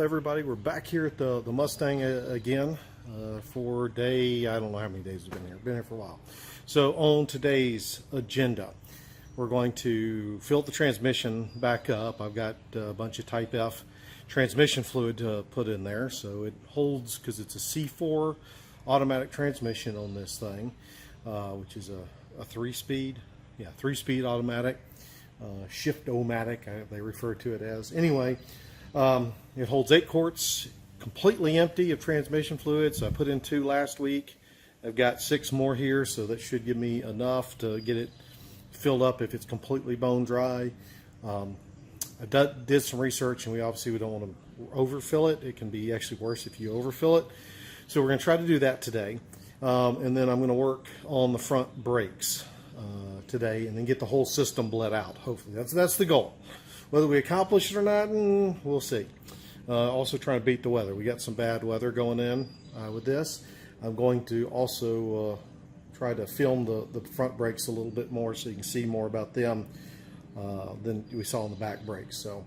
everybody, we're back here at the Mustang again for day, I don't know how many days we've been here for a while. So on today's agenda, we're going to fill the transmission back up. I've got a bunch of Type F transmission fluid to put in there, so it holds, because it's a C4 automatic transmission on this thing, which is a three-speed automatic, shift-o-matic, they refer to it as. Anyway, it holds 8 quarts, completely empty of transmission fluid. So I put in 2 last week. I've got 6 more here, so that should give me enough to get it filled up if it's completely bone dry. I did some research, and we don't want to overfill it. It can be actually worse if you overfill it. So we're going to try to do that today, and then I'm going to work on the front brakes today, and then get the whole system bled out. Hopefully, that's the goal. Whether we accomplish it or not, we'll see. Also trying to beat the weather. We got some bad weather going in with this. I'm going to also try to film the front brakes a little bit more so you can see more about them than we saw on the back brakes. So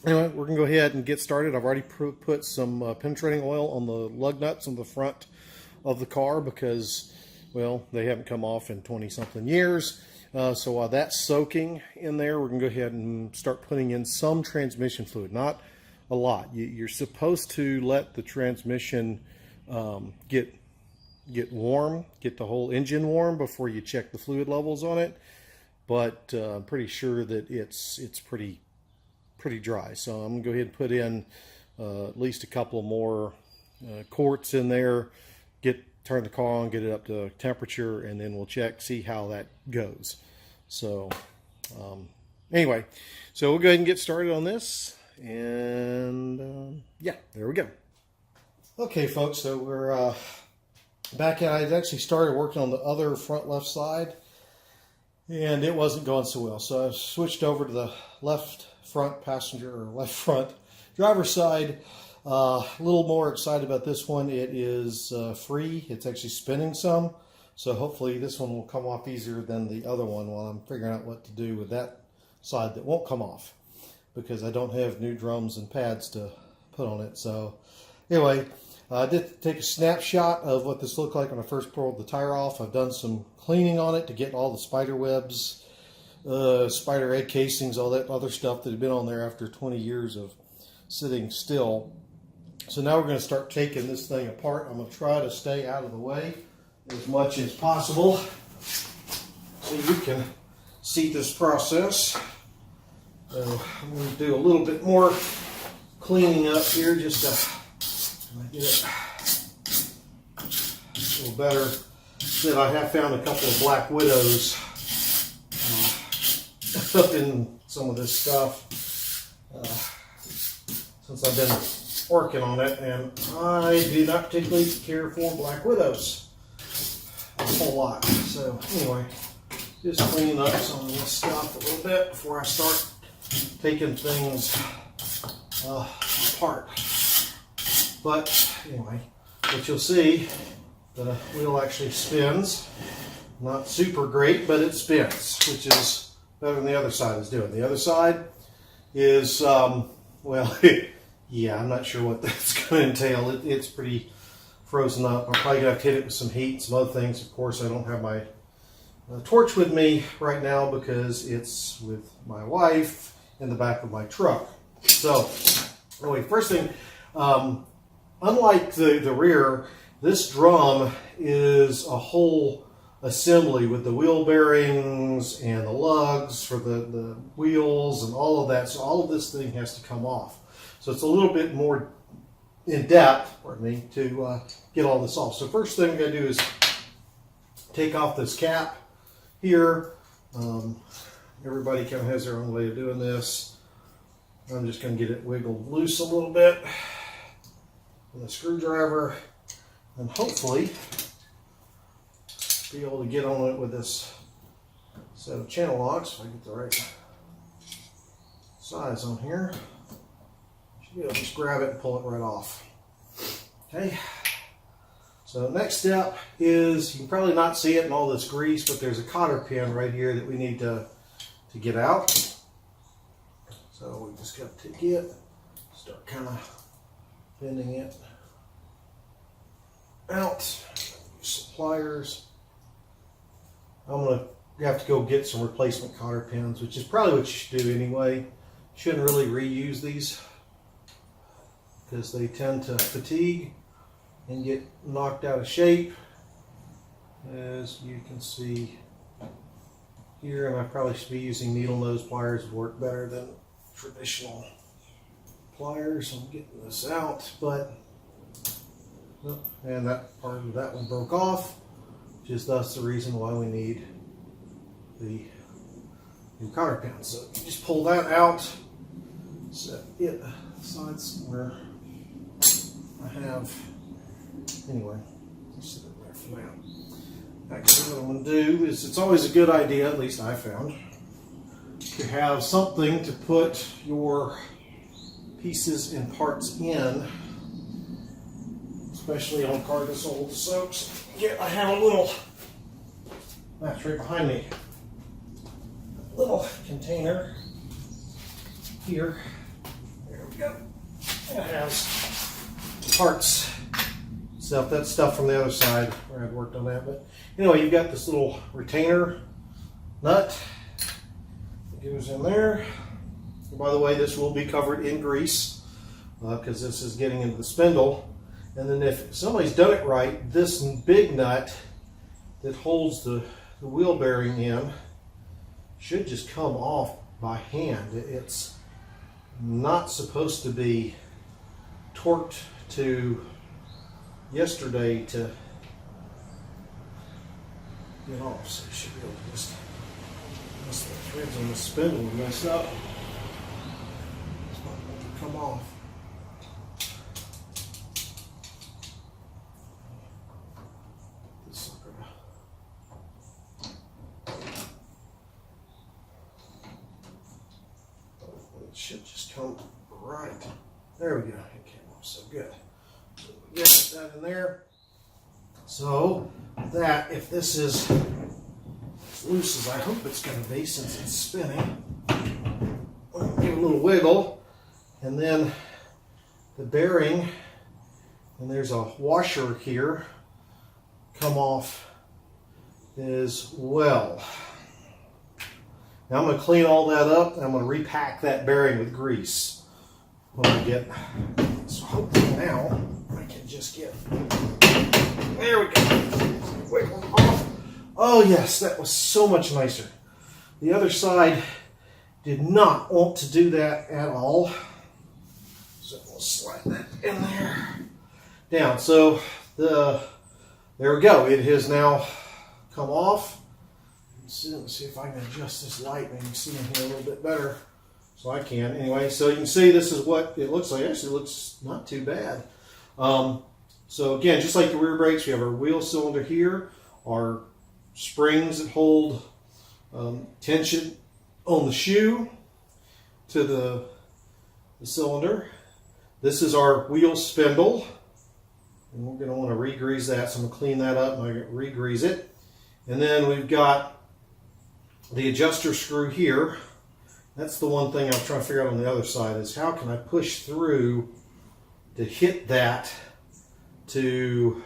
anyway, we're going to go ahead and get started. I've already put some penetrating oil on the lug nuts on the front of the car because, well, they haven't come off in 20-something years. So while that's soaking in there, we're going to go ahead and start putting in some transmission fluid. Not a lot. You're supposed to let the transmission get warm, get the whole engine warm before you check the fluid levels on it. But I'm pretty sure that it's pretty dry. So I'm going to go ahead and put in at least a couple more quarts in there, turn the car on, get it up to temperature, and then we'll see how that goes. So anyway, so we'll go ahead and get started on this, and yeah, there we go. Okay, folks, so we're back at it. I actually started working on the other front left side, and it wasn't going so well. So I switched over to the left front passenger, or left front driver's side. A little more excited about this one. It is free. It's actually spinning some. So hopefully this one will come off easier than the other one while I'm figuring out what to do with that side that won't come off, because I don't have new drums and pads to put on it. So anyway, I did take a snapshot of what this looked like when I first pulled the tire off. I've done some cleaning on it to get all the spider webs, spider egg casings, all that other stuff that had been on there after 20 years of sitting still. So now we're going to start taking this thing apart. I'm going to try to stay out of the way as much as possible so you can see this process. So I'm going to do a little bit more cleaning up here just to get it a little better. Then I have found a couple of black widows up in some of this stuff since I've been working on it, and I do not particularly care for black widows a whole lot. So anyway, just cleaning up some of this stuff a little bit before I start taking things apart. But anyway, what you'll see, the wheel actually spins. Not super great, but it spins, which is better than the other side is doing. The other side is, well, yeah, I'm not sure what that's going to entail. It's pretty frozen up. I'm probably going to have to hit it with some heat and some other things. Of course, I don't have my torch with me right now because it's with my wife in the back of my truck. So, anyway, first thing, unlike the rear, this drum is a whole assembly with the wheel bearings and the lugs for the wheels and all of that. So all of this thing has to come off. So it's a little bit more in depth, pardon me, to get all this off. So first thing we're going to do is take off this cap here. Everybody kind of has their own way of doing this. I'm just going to get it wiggled loose a little bit with a screwdriver, and hopefully be able to get on it with this set of channel locks if I get the right size on here. You'll just grab it and pull it right off. Okay. So next step is, you can probably not see it in all this grease, but there's a cotter pin right here that we need to get out. So we just got to take it, start kind of bending it out. Some pliers. I'm going to have to go get some replacement cotter pins, which is probably what you should do anyway. Shouldn't really reuse these because they tend to fatigue and get knocked out of shape, as you can see here. And I probably should be using needle nose pliers, would work better than traditional pliers. I'm getting this out, but and that part of that one broke off, which is thus the reason why we need the new cotter pin. So you just pull that out, set it aside somewhere. I have, anyway, just sit it there for now. Actually, what I'm going to do is, it's always a good idea, at least I found, to have something to put your pieces and parts in, especially on a car this old. So I have a little, that's right behind me, little container here. There we go. It has parts, stuff. That's stuff from the other side where I'd worked on that. But anyway, you've got this little retainer nut that goes in there. And by the way, this will be covered in grease because this is getting into the spindle. And then if somebody's done it right, this big nut that holds the wheel bearing in should just come off by hand. It's not supposed to be torqued to yesterday to get off. So you should be able to just, unless the threads on the spindle are messed up, it's not going to come off. Should just come right. There we go. It came off so good. So we get that in there. So that, if this is as loose as I hope it's going to be since it's spinning, I'll give it a little wiggle, and then the bearing, and there's a washer here, come off as well. Now I'm going to clean all that up, and I'm going to repack that bearing with grease when I get, so hopefully now I can just get, there we go, wiggle off. Oh yes, that was so much nicer. The other side did not want to do that at all. So we'll slide that in there, down. So there we go, it has now come off. Let's see if I can adjust this light, maybe see in here a little bit better. So I can. Anyway, so you can see this is what it looks like. Actually, it looks not too bad. So again, just like the rear brakes, we have our wheel cylinder here, our springs that hold tension on the shoe to the cylinder. This is our wheel spindle, and we're going to want to re-grease that. So I'm going to clean that up and I'm going to re-grease it. And then we've got the adjuster screw here. That's the one thing I'm trying to figure out on the other side, is how can I push through to hit that to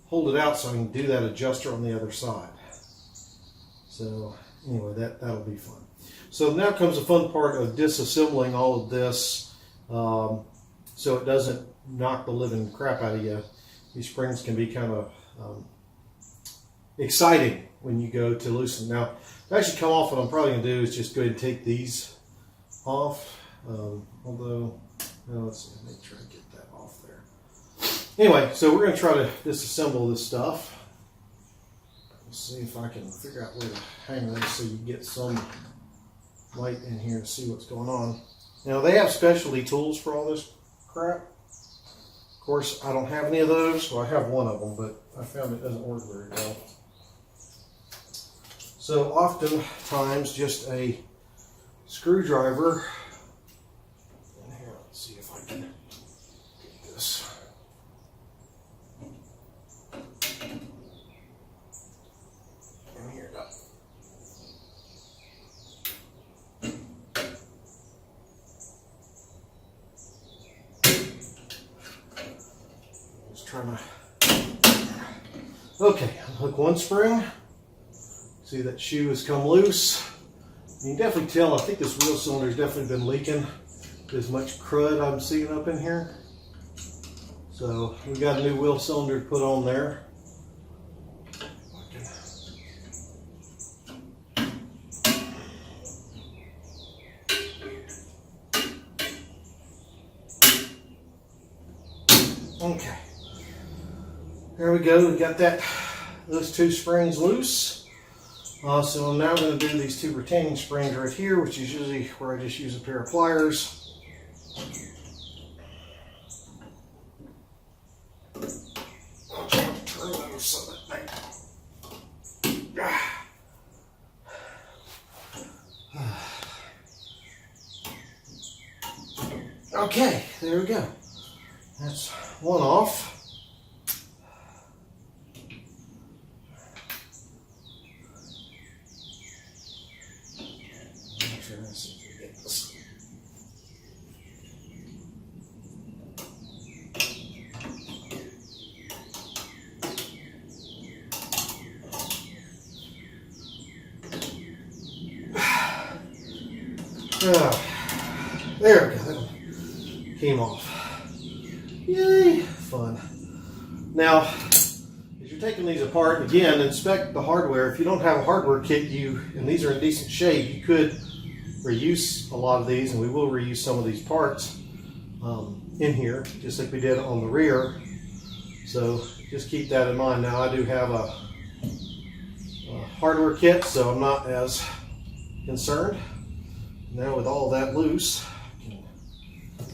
hold it out so I can do that adjuster on the other side. So anyway, that'll be fun. So now comes the fun part of disassembling all of this so it doesn't knock the living crap out of you. These springs can be kind of exciting when you go to loosen. Now, to actually come off, what I'm probably going to do is just go ahead and take these off. Although, let's see, make sure I get that off there. Anyway, so we're going to try to disassemble this stuff. Let's see if I can figure out where to hang this so you get some light in here to see what's going on. Now, they have specialty tools for all this crap. Of course, I don't have any of those. Well, I have one of them, but I found it doesn't work very well. So oftentimes just a screwdriver. And here, let's see if I can get this. And here it goes. trying to. Okay, unhook one spring. See that shoe has come loose. You can definitely tell, I think this wheel cylinder has definitely been leaking. There's much crud I'm seeing up in here. So we got a new wheel cylinder to put on there. Okay, there we go. We got those two springs loose. So I'm now going to do these two retaining springs right here, which is usually where I just use a pair of pliers. I'll try to turn those so that they... Okay, there we go. That's one off. There we go. That one came off. Yay, fun. Now, as you're taking these apart, again, inspect the hardware. If you don't have a hardware kit, and these are in decent shape, you could reuse a lot of these, and we will reuse some of these parts in here, just like we did on the rear. So just keep that in mind. Now, I do have a hardware kit, so I'm not as concerned. Now with all that loose, I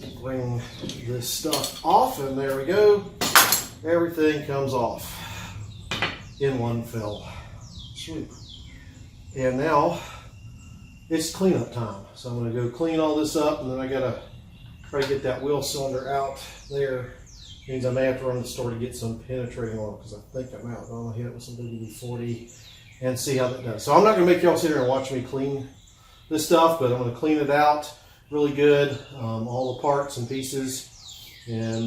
can bring this stuff off, and there we go. Everything comes off in one fell swoop. And now it's cleanup time. So I'm going to go clean all this up, and then I got to try to get that wheel cylinder out there. Means I may have to run to the store to get some penetrating oil, because I think I'm out. I'm going to hit it with some WD-40 and see how that does. So I'm not going to make y'all sit here and watch me clean this stuff, but I'm going to clean it out really good, all the parts and pieces, and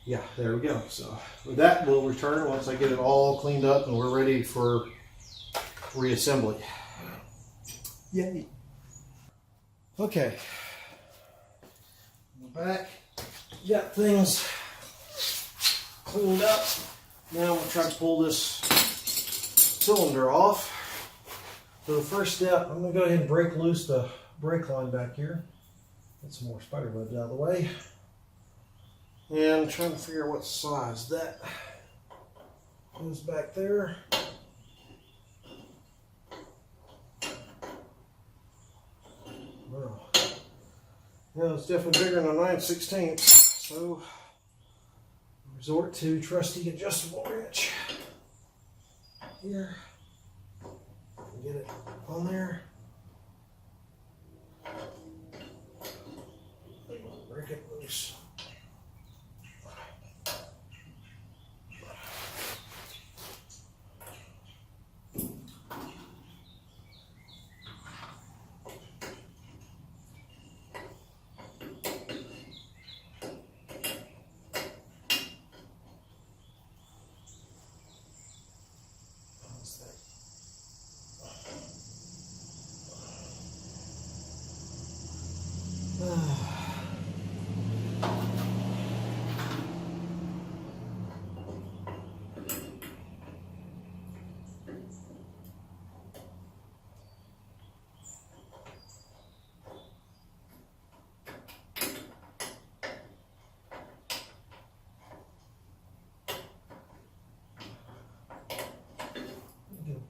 yeah, there we go. So with that, we'll return once I get it all cleaned up and we're ready for reassembly. Yay. Okay, back, got things cleaned up. Now we'll try to pull this cylinder off. So the first step, I'm going to go ahead and break loose the brake line back here. Get some more spider webs out of the way. And I'm trying to figure out what size that goes back there. Well, it's definitely bigger than a 9/16, so resort to trusty adjustable wrench here. Get it on there. Break it loose.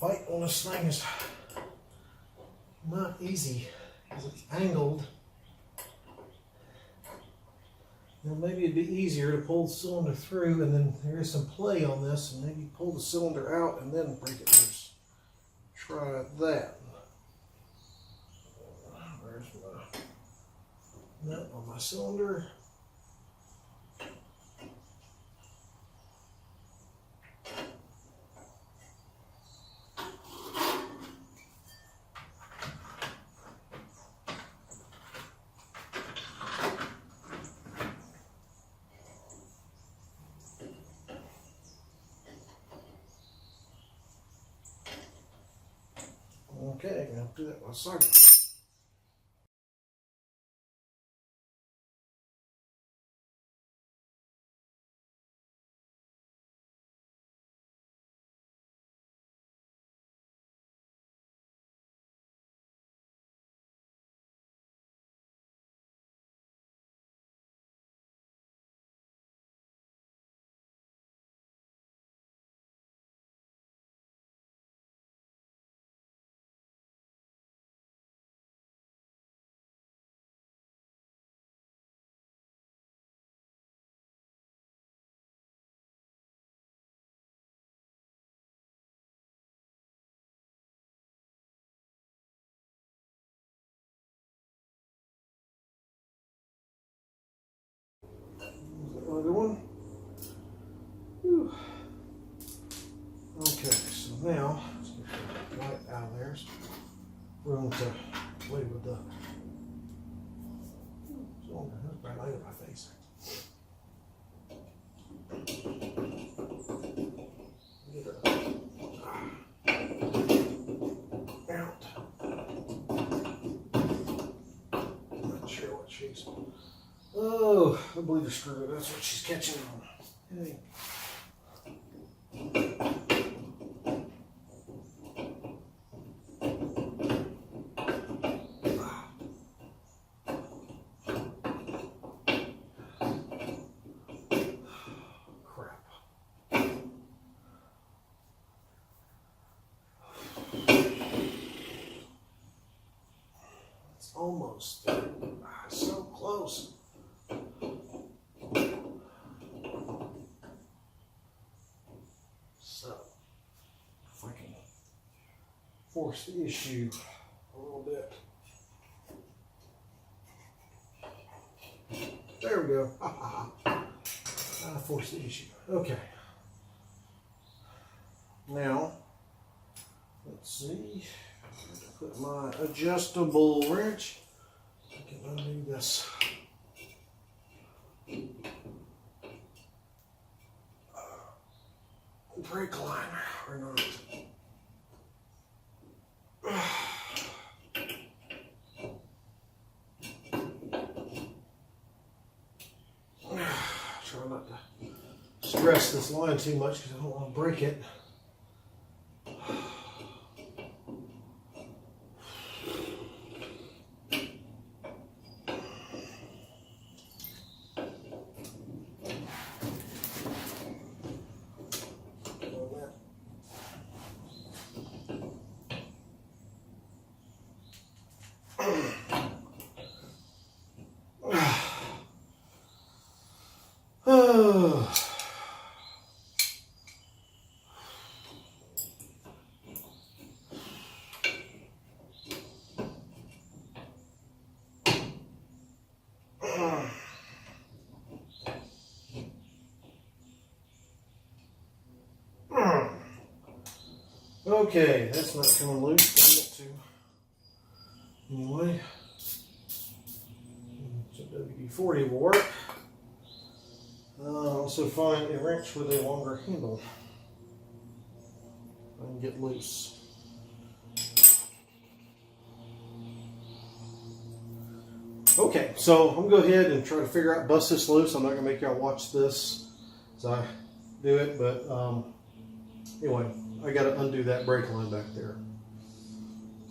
Bite on this thing is not easy because it's angled. Now maybe it'd be easier to pull the cylinder through, and then there is some play on this, and maybe pull the cylinder out and then break it loose. Try that. Where's my nut on my cylinder? Okay, I'll do that one second. Another one. Whew. Okay, so now let's get the light out of there. So room to play with the. So that's bright light in my face. Get her out. Not sure what she's. Oh, I believe the screw. That's what she's catching on. Hey. Crap. It's almost there. So close. So, if I can force the issue a little bit. There we go. Force the issue. Okay. Now, let's see. Put my adjustable wrench. I can undo this. Brake line or not. Try not to stress this line too much because I don't want to break it. Okay, that's not coming loose. Anyway, so WD-40 will work. Also find a wrench with a longer handle. I can get loose. Okay, so I'm gonna go ahead and try to figure out, bust this loose. I'm not gonna make y'all watch this as I do it, but anyway, I gotta undo that brake line back there.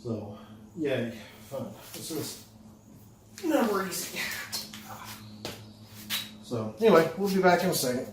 So, yay, fun. This is never easy. So, anyway, we'll be back in a second.